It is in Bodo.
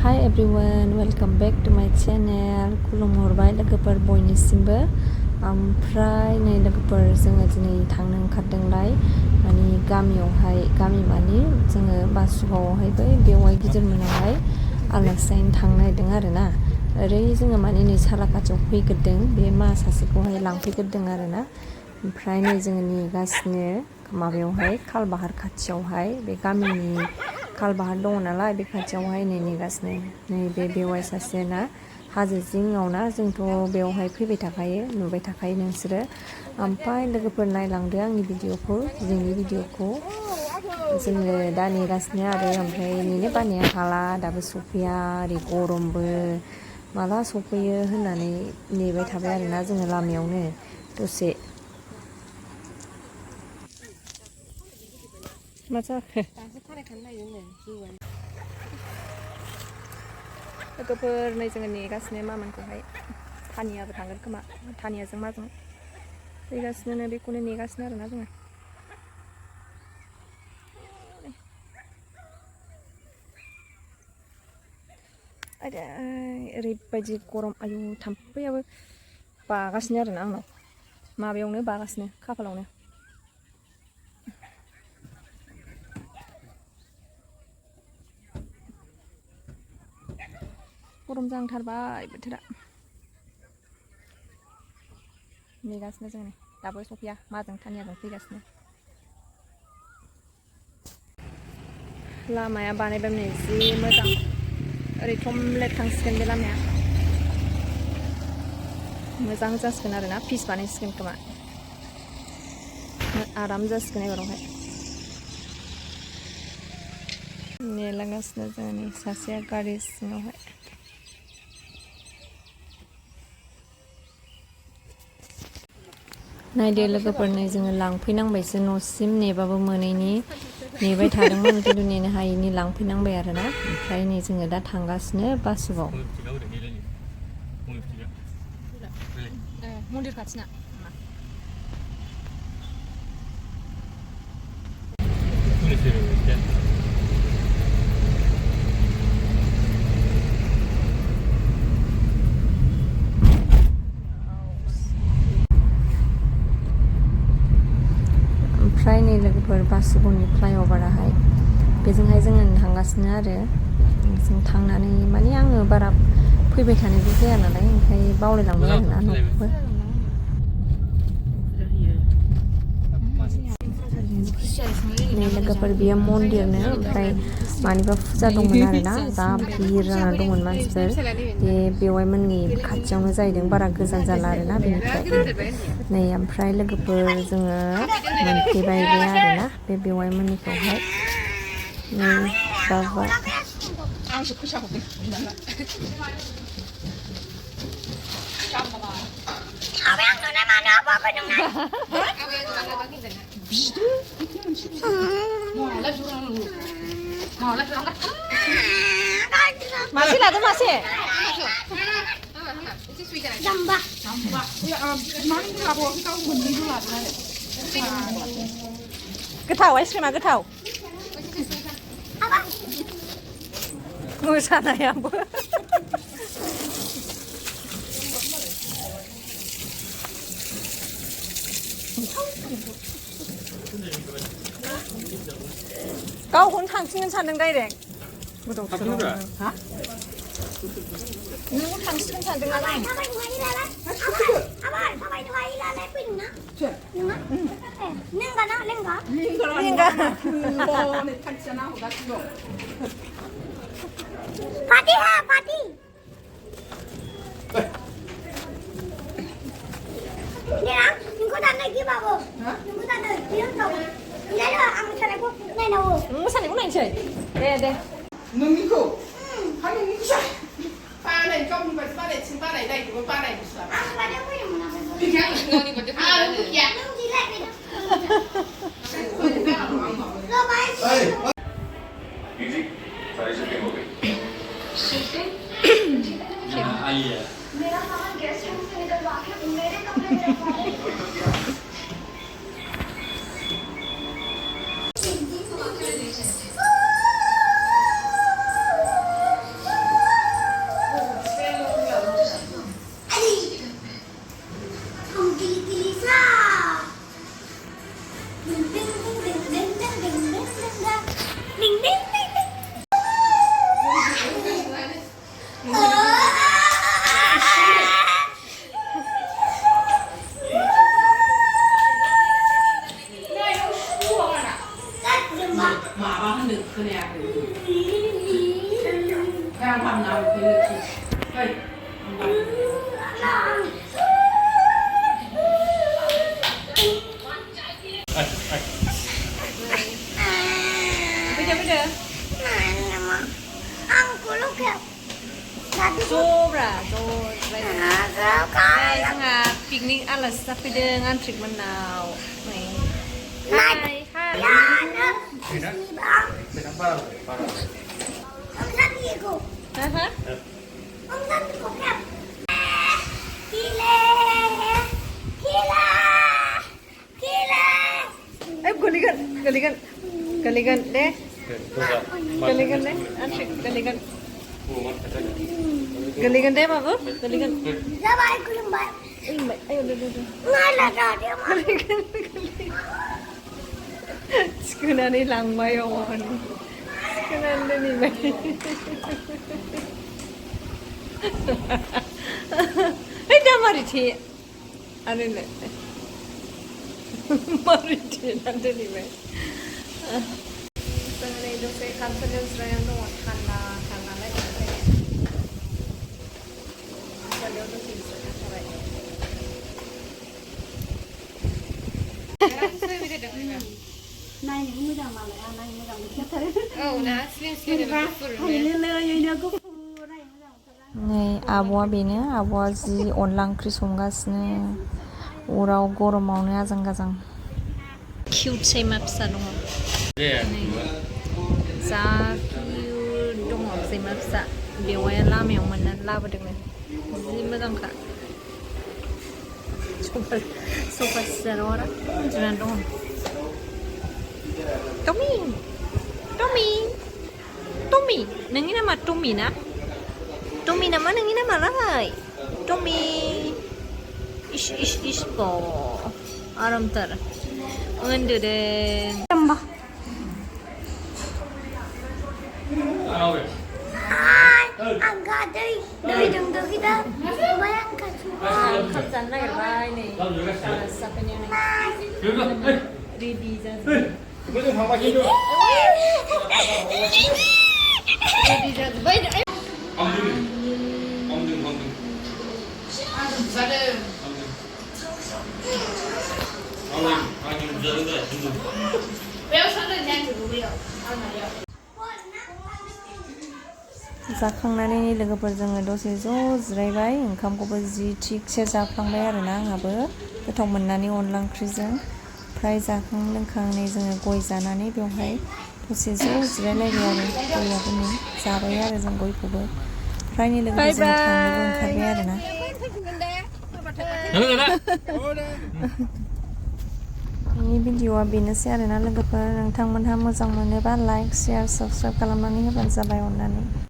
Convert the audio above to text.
Hi everyone, welcome back to my channel. खुलुमहरबाय लोगोफोर बयनिसिमबो। ओमफ्राय नै लोगोफोर जोङो दिनै थांनो ओंखारदोंलाय माने गामियावहाय गामि माने जोङो बासुगावआवहाय बै बेवाइ गिदिरमोनावहाय आलासि जाहैनो थांनो नागिरदों आरोना। ओरै जोङो माने नै सालाकाथियाव फैग्रोदों, बे मा सासेखौहाय लांफैग्रोदों आरोना। ओमफ्राय नै जोङो नेगासिनो माबायावहाय खालबाहार खाथियावहाय बे गामिनि खालबाहार दङ नालाय बे खाथियावहाय नै नेगासिनो। नै बे बेवाइ सासेना हाजो जिङाव ना, जोंथ' बेवहाय फैबाय थाखायो, नुबाय थाखायो नोंसोरो। ओमफ्राय लोगोफोर नायलांदो आंनि भिडिअखौ, दिनैनि भिडिअखौ। जोङो दा नेगासिनो आरो ओमफ्राय नेनो बानाया हाला, दाबो सफैया, ओरै गरमबो माला सफैयो होननानै नेबाय थाबाय आरोना जोङो लामायावनो दसे। मा जाखो? लोगोफोर नै जोङो नेगासिनो मामोनखौहाय, थानियाबो थांगोन खोमा, थानियाजों माजों फैगासिनो, बेखौनो नेगासिनो आरोना जोङो। ओरैबायदि गरम, आयु थाम्फैयाबो बागासिनो आरोना आंनाव, माबायावनो बागासिनो खाफालावनो। गरम जांथारबाय बोथोरा। नेगासिनो जोङो, दाबो सफैया, माजों थानियाजों फैगासिनो। लामाया बानायबाय नै जि मोजां, ओरै थमब्लेट थांसिगोन बे लामाया। मोजां जासिगोन आरोना, पिस बानायसिगोन खोमा, आराम जासिगोन एबारावहाय। नेलांगासिनो जोङो नै सासेया गारि सिङावहाय। नायदो लोगोफोर, नै जोङो लांफैनांबायसो न'सिम, नेबाबो मोनैनि नेबाय थादोंमोन खिन्थु नेनो हायैनि लांफैनांबाय आरोना। ओमफ्राय नै जोङो दा थांगासिनो बासुगाव। मन्दिर खाथिना ओमफ्राय नै लोगोफोर बासुगावनि फ्लाइअभाराहाय बेजोंहाय जोङो थांगासिनो आरो। जों थांनानै माने आङो बारा फैबाय थानायबो जाया नालाय, ओमफ्राय बावलायलांबाय आरोना न'खौबो। नै लोगोफोर बेयो मन्दिरनो, ओमफ्राय मानिबा फुजा दंमोन आरोना, जा भिर जानानै दंमोन मानसिफोर। बे बेवाइमोननि खाथियावनो जाहैदों, बारा गोजान जाला आरोना बेनिफ्राय। नै ओमफ्राय लोगोफोर जोङो मोनफैबायबो आरोना बे बेवाइमोननिखौहाय। नै जाबाय। मासे लादो मासे। गोथाव, आइसक्रिमा गोथाव। मोसानायाबो गावखौनो थांसिगोन सानदों डाइरेक्ट। गोदाव सोराव नोंखौ थांसिगोन सानदों ना आं। मोसानायखौ नायनोसै दे नोंनिखौ बानाय गावनि बायदि बानायथिं बानाय नायदोंबो बानाय बुस्थुआ आं बानाय फैयोमोन गावनि बायदि मेरा सामान गेस्ट रूम से निकलवा के मेरे कमरे में रखवा दे। जोंहा पिकनिक आलासि जाफैदों आन्ट्रिक मोननाव गोलैगोन दे आन्ट्रिक गोलैगोन दे बाबु गोलैगोन थिखोनानै लांबाय थिखोनानै दोनहैबाय है दा मारैथे आरो मारै थेनानै दोनहैबाय जों नै दसे खामसालियाव जिरायनानै दङ थान्दा नालाय खामसालियाव दसे जिरायनानै थाबाय नायनो मोजां मालाय नायनो मोजां मोनथारो औ ना नै आब'आ बेनो आब'आ जि अनला ओंख्रि संगासिनो अराव गरमावनो आजां गाजां किउट सैमा फिसा दङ जा किउट दङ सैमा फिसा बेवाया लामायाव मोननानै लाबोदोंनो जि मोजांखा सफा सियाराव आराम उन्दुनानै दङ टमी नोंनि नामा टमी ना टमी नामा नोंनि नामालाय टमी इस आरामथार उन्दुदों angkat dari dong kita bayangkan angkat sana ya bay nih sapenya nih ready jadi ready jadi bay जाखांनानै लोगोफोरजों दसे ज' जिरायबाय ओंखामखौबो जि थिगसे जाफ्लांबाय आरोना आंहाबो गोथाव मोननानै अनला ओंख्रिजों फ्राय जाखां लोंखां नै जोङो गय जानानै बेवहाय दसे ज' जिरायलायबाय आरो गयाबो नै जाबाय आरो जों गयखौबो फ्रायनि लोगोफोरजों थांनोबो ओंखारबाय आरोना आंनि भिडिअआ बेनोसै आरोना लोगोफोर नोंथांमोनहा मोजां मोनोबा लाइक शेयार साबस्क्राइब खालामनानै होबानो जाबाय अननानै